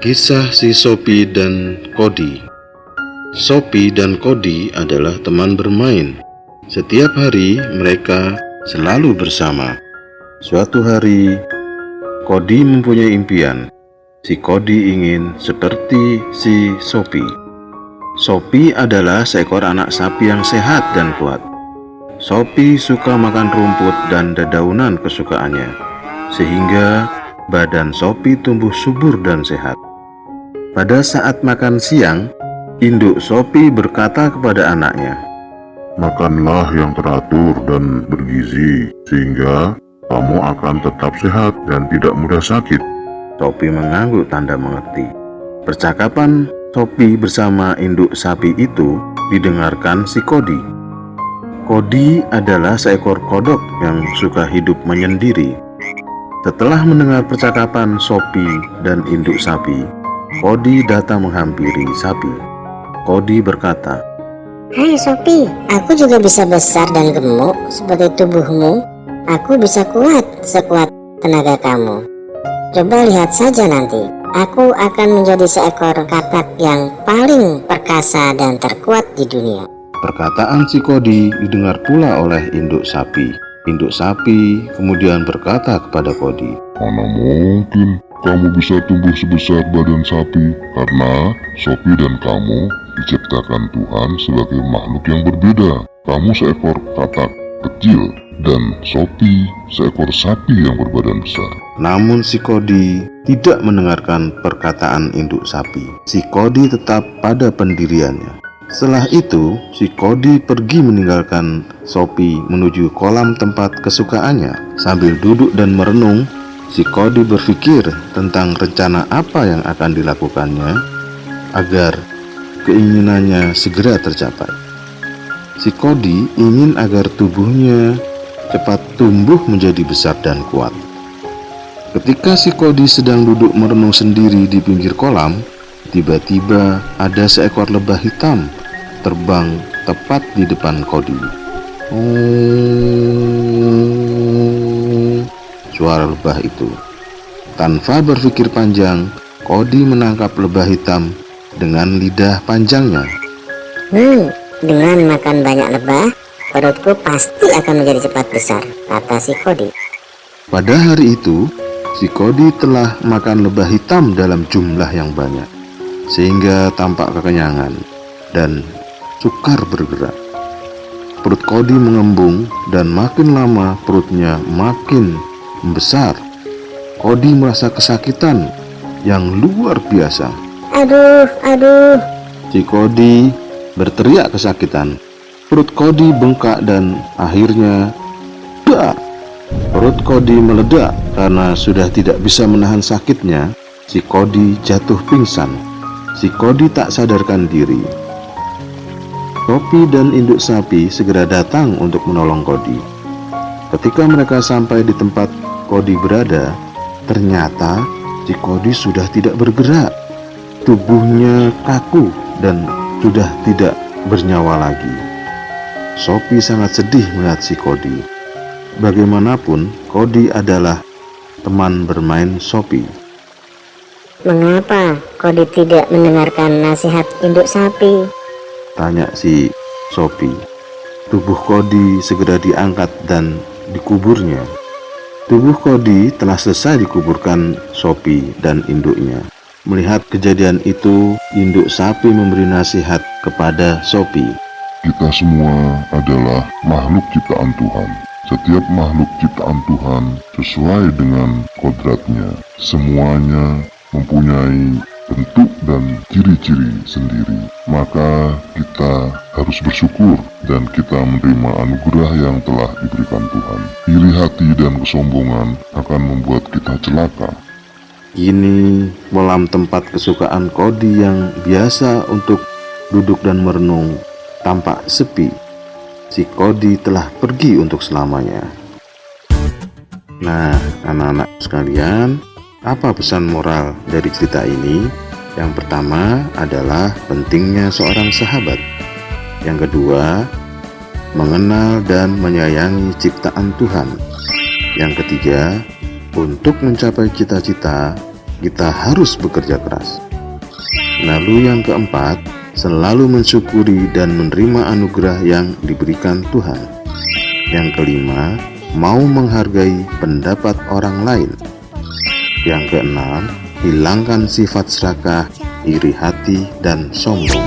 Kisah si Sophie dan Cody. Sophie dan Cody adalah teman bermain. Setiap hari mereka selalu bersama. Suatu hari, Cody mempunyai impian. Si Cody ingin seperti si Sophie. Sophie adalah seekor anak sapi yang sehat dan kuat. Sophie suka makan rumput dan dedaunan kesukaannya, sehingga badan Sophie tumbuh subur dan sehat. Pada saat makan siang, induk Sophie berkata kepada anaknya, "Makanlah yang teratur dan bergizi, sehingga kamu akan tetap sehat dan tidak mudah sakit." Sophie mengangguk tanda mengerti. Percakapan Sophie bersama induk sapi itu didengarkan si Cody. Cody adalah seekor kodok yang suka hidup menyendiri. Setelah mendengar percakapan Sophie dan induk sapi, Cody datang menghampiri sapi. Cody berkata, "Hai Sophie, aku juga bisa besar dan gemuk seperti tubuhmu. Aku bisa kuat sekuat tenaga kamu. Coba lihat saja nanti, aku akan menjadi seekor katak yang paling perkasa dan terkuat di dunia." Perkataan si Cody didengar pula oleh induk sapi. Induk sapi kemudian berkata kepada Cody, "Mana mungkin kamu bisa tumbuh sebesar badan sapi, karena Sophie dan kamu diciptakan Tuhan sebagai makhluk yang berbeda. Kamu seekor katak kecil dan Sophie seekor sapi yang berbadan besar." Namun si Cody tidak mendengarkan perkataan induk sapi. Si Cody tetap pada pendiriannya. Setelah itu, si Cody pergi meninggalkan Sophie menuju kolam tempat kesukaannya. Sambil duduk dan merenung, si Cody berpikir tentang rencana apa yang akan dilakukannya agar keinginannya segera tercapai. Si Cody ingin agar tubuhnya cepat tumbuh menjadi besar dan kuat. Ketika si Cody sedang duduk merenung sendiri di pinggir kolam, tiba-tiba ada seekor lebah hitam terbang tepat di depan Cody. Suara lebah itu. Tanpa berpikir panjang, Cody menangkap lebah hitam dengan lidah panjangnya. Dengan makan banyak lebah, perutku pasti akan menjadi cepat besar, kata si Cody. Pada hari itu, si Cody telah makan lebah hitam dalam jumlah yang banyak, sehingga tampak kekenyangan dan sukar bergerak. Perut Cody mengembung dan makin lama perutnya makin membesar. Cody merasa kesakitan yang luar biasa. Aduh. Si Cody berteriak kesakitan. Perut Cody bengkak dan akhirnya perut Cody meledak karena sudah tidak bisa menahan sakitnya. Si Cody jatuh pingsan. Si Cody tak sadarkan diri. Sophie dan induk sapi segera datang untuk menolong Cody. Ketika mereka sampai di tempat Cody berada, ternyata si Cody sudah tidak bergerak. Tubuhnya kaku dan sudah tidak bernyawa lagi. Sophie sangat sedih melihat si Cody. Bagaimanapun, Cody adalah teman bermain Sophie. "Mengapa Cody tidak mendengarkan nasihat induk sapi?" tanya si Sophie. Tubuh Cody segera diangkat dan dikuburnya. Tubuh Cody telah selesai dikuburkan Sophie dan induknya. Melihat kejadian itu, induk sapi memberi nasihat kepada Sophie. Kita semua adalah makhluk ciptaan Tuhan. Setiap makhluk ciptaan Tuhan sesuai dengan kodratnya. Semuanya mempunyai bentuk dan ciri-ciri sendiri. Maka kita harus bersyukur dan kita menerima anugerah yang telah diberikan Tuhan. Iri hati dan kesombongan akan membuat kita celaka. Kini kolam tempat kesukaan Cody yang biasa untuk duduk dan merenung tampak sepi. Si Cody telah pergi untuk selamanya. Nah, anak-anak sekalian, apa pesan moral dari cerita ini? Yang pertama adalah pentingnya seorang sahabat. Yang kedua, mengenal dan menyayangi ciptaan Tuhan. Yang ketiga, untuk mencapai cita-cita, kita harus bekerja keras. Lalu yang keempat, selalu mensyukuri dan menerima anugerah yang diberikan Tuhan. Yang kelima, mau menghargai pendapat orang lain. Yang keenam, hilangkan sifat serakah, iri hati, dan sombong.